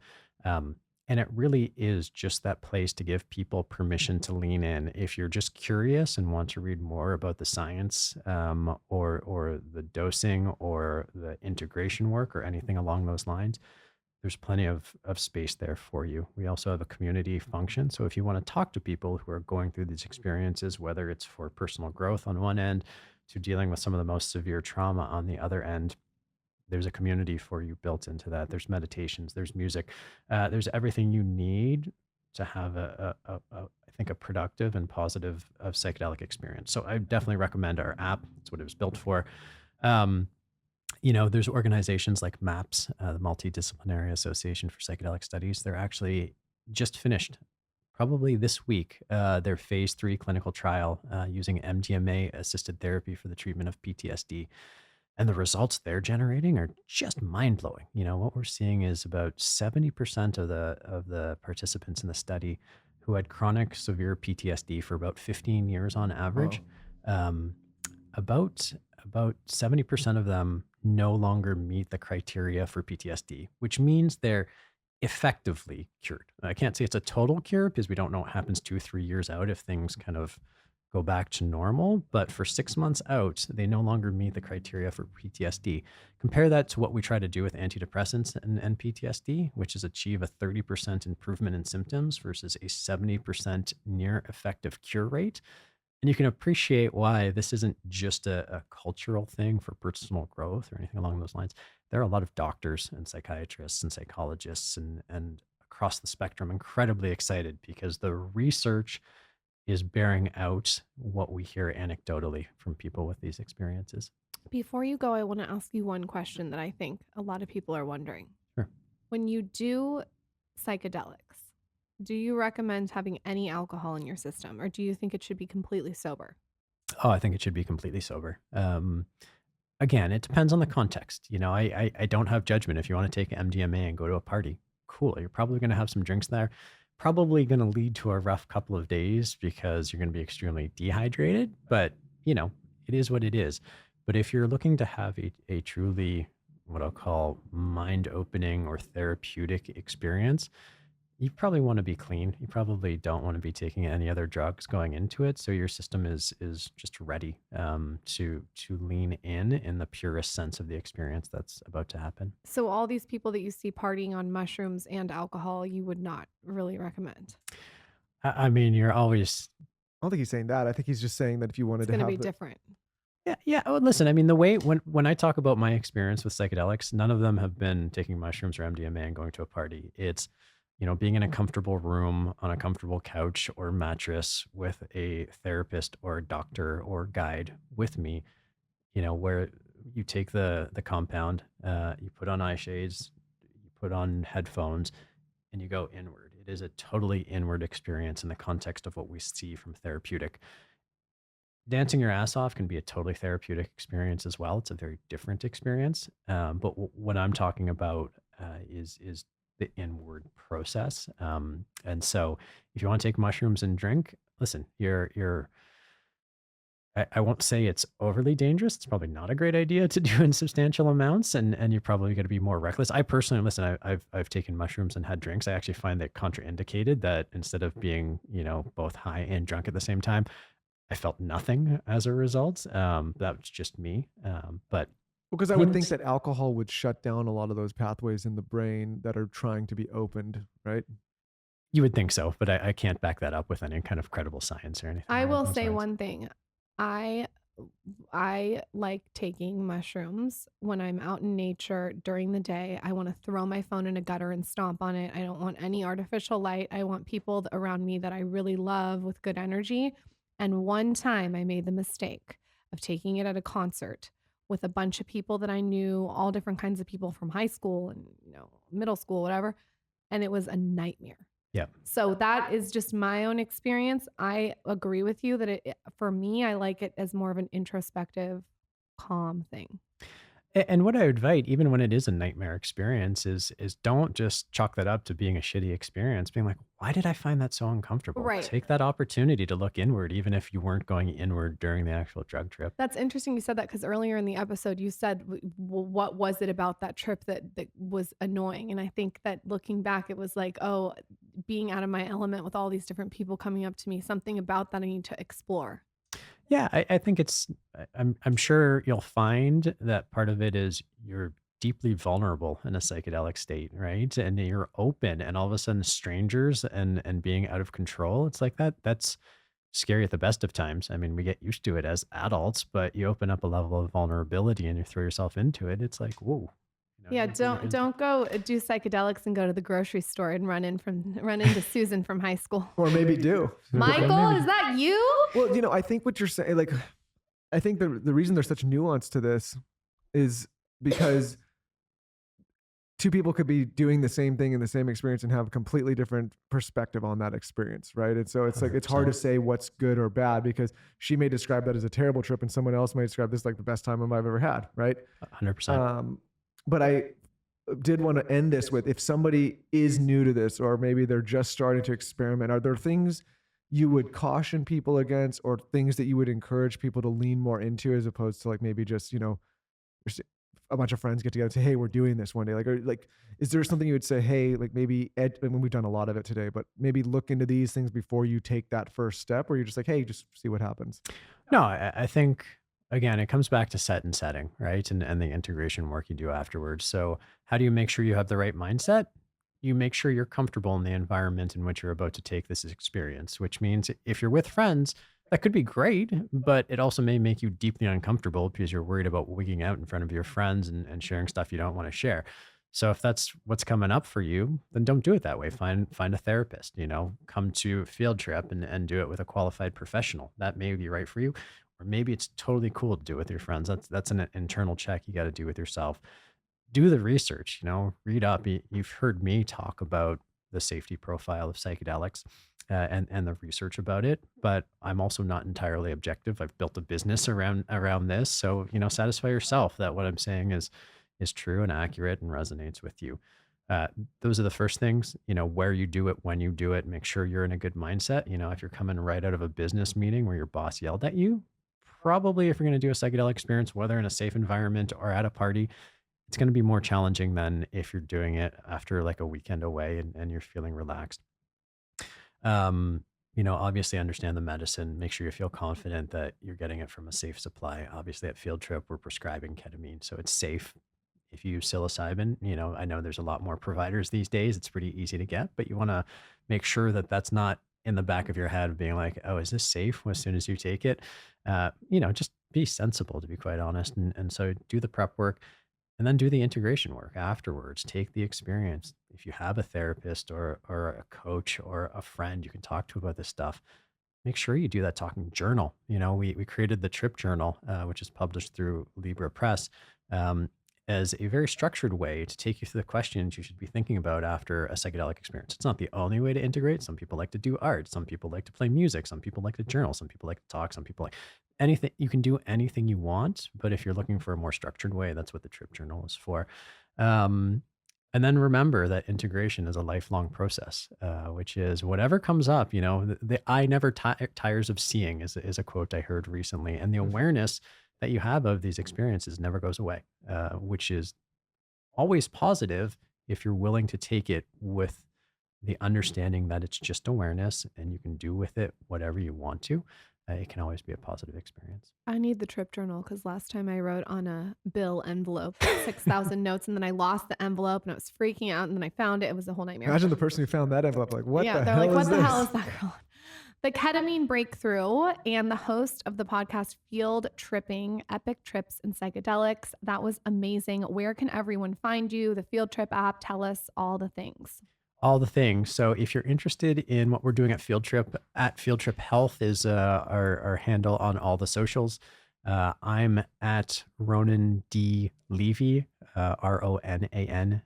And it really is just that place to give people permission to lean in. If you're just curious and want to read more about the science, or the dosing or the integration work or anything along those lines, there's plenty of space there for you. We also have a community function. So if you want to talk to people who are going through these experiences, whether it's for personal growth on one end to dealing with some of the most severe trauma on the other end, there's a community for you built into that. There's meditations, there's music, there's everything you need to have I think a productive and positive of psychedelic experience. So I definitely recommend our app. That's what it was built for. Um, there's organizations like MAPS, the Multidisciplinary Association for Psychedelic Studies. They're actually just finished, probably this week, their phase 3 clinical trial using MDMA assisted therapy for the treatment of PTSD. And the results they're generating are just mind blowing. What we're seeing is about 70% of the participants in the study who had chronic severe PTSD for about 15 years on average, Wow. um, about about 70% of them no longer meet the criteria for PTSD, which means they're effectively cured. I can't say it's a total cure because we don't know what happens 2, 3 years out if things kind of go back to normal. But for 6 months out, they no longer meet the criteria for PTSD. Compare that to what we try to do with antidepressants and PTSD, which is achieve a 30% improvement in symptoms versus a 70% near effective cure rate. And you can appreciate why this isn't just a cultural thing for personal growth or anything along those lines. There are a lot of doctors and psychiatrists and psychologists and across the spectrum incredibly excited because the research is bearing out what we hear anecdotally from people with these experiences. Before you go, I want to ask you one question that I think a lot of people are wondering. Sure. When you do psychedelics, do you recommend having any alcohol in your system, or do you think it should be completely sober? Oh, I think it should be completely sober. Again, it depends on the context. I don't have judgment. If you want to take MDMA and go to a party, cool. You're probably going to have some drinks there. Probably going to lead to a rough couple of days because you're going to be extremely dehydrated. But it is what it is. But if you're looking to have a truly what I'll call mind opening or therapeutic experience, you probably want to be clean. You probably don't want to be taking any other drugs going into it, so your system is just ready to lean in the purest sense of the experience that's about to happen. So all these people that you see partying on mushrooms and alcohol, you would not really recommend. I mean, you're always I don't think he's saying that. I think he's just saying that if you wanted It's to going to be have the different. yeah, yeah. Oh, listen, I mean, the way when I talk about my experience with psychedelics, none of them have been taking mushrooms or MDMA and going to a party. It's being in a comfortable room on a comfortable couch or mattress with a therapist or a doctor or guide with me, where you take the compound, you put on eye shades, you put on headphones, and you go inward. It is a totally inward experience in the context of what we see from therapeutic. Dancing your ass off can be a totally therapeutic experience as well. It's a very different experience. But what I'm talking about is the inward process. And so, if you want to take mushrooms and drink, listen, I won't say it's overly dangerous. It's probably not a great idea to do in substantial amounts, and you're probably going to be more reckless. I personally, listen, I've taken mushrooms and had drinks. I actually find that contraindicated. That instead of being both high and drunk at the same time, I felt nothing as a result. That was just me. But because I would think hints, that alcohol would shut down a lot of those pathways in the brain that are trying to be opened, right? you would think so, but I can't back that up with any kind of credible science or anything I along will those say lines. one thing. I I like taking mushrooms when I'm out in nature during the day. I want to throw my phone in a gutter and stomp on it. I don't want any artificial light. I want people around me that I really love with good energy. And one time I made the mistake of taking it at a concert with a bunch of people that I knew, all different kinds of people from high school and, middle school, whatever. And it was a nightmare. Yeah. So that is just my own experience. I agree with you that for me, I like it as more of an introspective, calm thing. And what I would invite, even when it is a nightmare experience, is don't just chalk that up to being a shitty experience. Being like, why did I find that so uncomfortable? Right. Take that opportunity to look inward, even if you weren't going inward during the actual drug trip. That's interesting you said that because earlier in the episode you said, what was it about that trip that was annoying? And I think that looking back, it was like, oh, being out of my element with all these different people coming up to me, something about that I need to explore. Yeah, I think I'm sure you'll find that part of it is you're deeply vulnerable in a psychedelic state, right? And you're open, and all of a sudden strangers and being out of control. It's like that's scary at the best of times. I mean, we get used to it as adults, but you open up a level of vulnerability and you throw yourself into it. It's like, whoa. Yeah, don't go do psychedelics and go to the grocery store and run into Susan from high school. Or maybe do. Michael, is that you? Well, I think what you're saying, like, I think the reason there's such nuance to this is because two people could be doing the same thing in the same experience and have a completely different perspective on that experience, right? And so it's like it's hard to say what's good or bad, because she may describe that as a terrible trip and someone else may describe this like the best time I've ever had, right? 100%. But I did want to end this with, if somebody is new to this, or maybe they're just starting to experiment, are there things you would caution people against, or things that you would encourage people to lean more into, as opposed to like maybe just, a bunch of friends get together and say, hey, we're doing this one day? Like, or like, is there something you would say, hey, like maybe I mean, we've done a lot of it today, but maybe look into these things before you take that first step, or you're just like, hey, just see what happens? No, I think, again, it comes back to set and setting, right? And the integration work you do afterwards. So how do you make sure you have the right mindset? You make sure you're comfortable in the environment in which you're about to take this experience, which means if you're with friends, that could be great, but it also may make you deeply uncomfortable because you're worried about wigging out in front of your friends and sharing stuff you don't want to share. So if that's what's coming up for you, then don't do it that way. Find a therapist, come to a field trip and do it with a qualified professional. That may be right for you. Or maybe it's totally cool to do it with your friends. That's an internal check you got to do with yourself. Do the research, read up. You've heard me talk about the safety profile of psychedelics and the research about it, but I'm also not entirely objective. I've built a business around this. So, satisfy yourself that what I'm saying is true and accurate and resonates with you. Those are the first things, where you do it, when you do it, make sure you're in a good mindset. If you're coming right out of a business meeting where your boss yelled at you, probably if you're going to do a psychedelic experience, whether in a safe environment or at a party, it's going to be more challenging than if you're doing it after like a weekend away and you're feeling relaxed. Obviously understand the medicine, make sure you feel confident that you're getting it from a safe supply. Obviously at field trip, we're prescribing ketamine, so it's safe. If you use psilocybin, I know there's a lot more providers these days. It's pretty easy to get, but you want to make sure that that's not in the back of your head being like, oh, is this safe as soon as you take it? Just be sensible, to be quite honest. And so do the prep work. And then do the integration work afterwards. Take the experience. If you have a therapist or a coach or a friend you can talk to about this stuff, make sure you do that talking. Journal. We created the Trip Journal, which is published through Libra Press, as a very structured way to take you through the questions you should be thinking about after a psychedelic experience. It's not the only way to integrate. Some people like to do art. Some people like to play music. Some people like to journal. Some people like to talk. Some people like anything. You can do anything you want, but if you're looking for a more structured way, that's what the Trip Journal is for. And then remember that integration is a lifelong process, which is whatever comes up, the eye never tires of seeing is a quote I heard recently. And the awareness that you have of these experiences never goes away, which is always positive if you're willing to take it with the understanding that it's just awareness and you can do with it whatever you want to. It can always be a positive experience. I need the Trip Journal because last time I wrote on a bill envelope 6,000 notes, and then I lost the envelope and I was freaking out, and then I found it. It was a whole nightmare. Imagine the person who found that envelope, like, what the they're hell like, is what the this? hell is that girl? The ketamine breakthrough and the host of the podcast Field Tripping, Epic Trips and Psychedelics. That was amazing. Where can everyone find you? The Field Trip app, tell us all the things. All the things. So if you're interested in what we're doing at Field Trip Health is our handle on all the socials. I'm at Ronan D. Levy, RONANDLEVY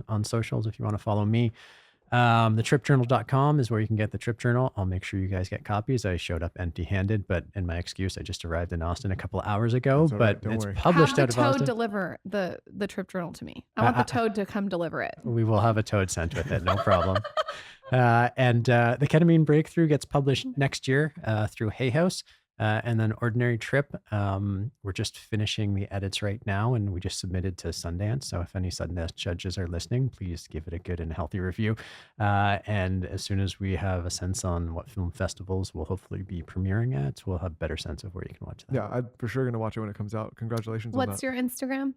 on socials if you want to follow me. TheTripJournal.com is where you can get the Trip Journal. I'll make sure you guys get copies. I showed up empty-handed, but in my excuse, I just arrived in Austin a couple of hours ago, but it's published out of Austin. Have the toad deliver the Trip Journal to me. I want the toad to come deliver it. We will have a toad sent with it, no problem. And the Ketamine Breakthrough gets published next year through Hay House. And then Ordinary Trip, we're just finishing the edits right now, and we just submitted to Sundance. So if any Sundance judges are listening, please give it a good and healthy review. And as soon as we have a sense on what film festivals we'll hopefully be premiering at, we'll have a better sense of where you can watch that. Yeah, I'm for sure going to watch it when it comes out. Congratulations on that. What's your Instagram?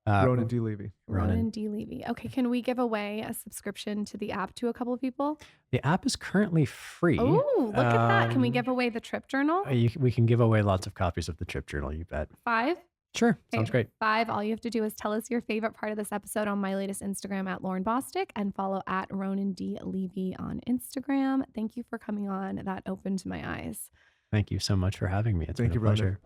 Ronan D. Levy. Ronan D. Levy. Okay, can we give away a subscription to the app to a couple of people? The app is currently free. Oh, look at that. Can we give away the Trip Journal? We can give away lots of copies of the Trip Journal, you bet. 5? Sure, sounds great. 5. All you have to do is tell us your favorite part of this episode on my latest Instagram at Lauren Bostic, and follow at Ronan D. Levy on Instagram. Thank you for coming on. That opened my eyes. Thank you so much for having me. It's been a pleasure.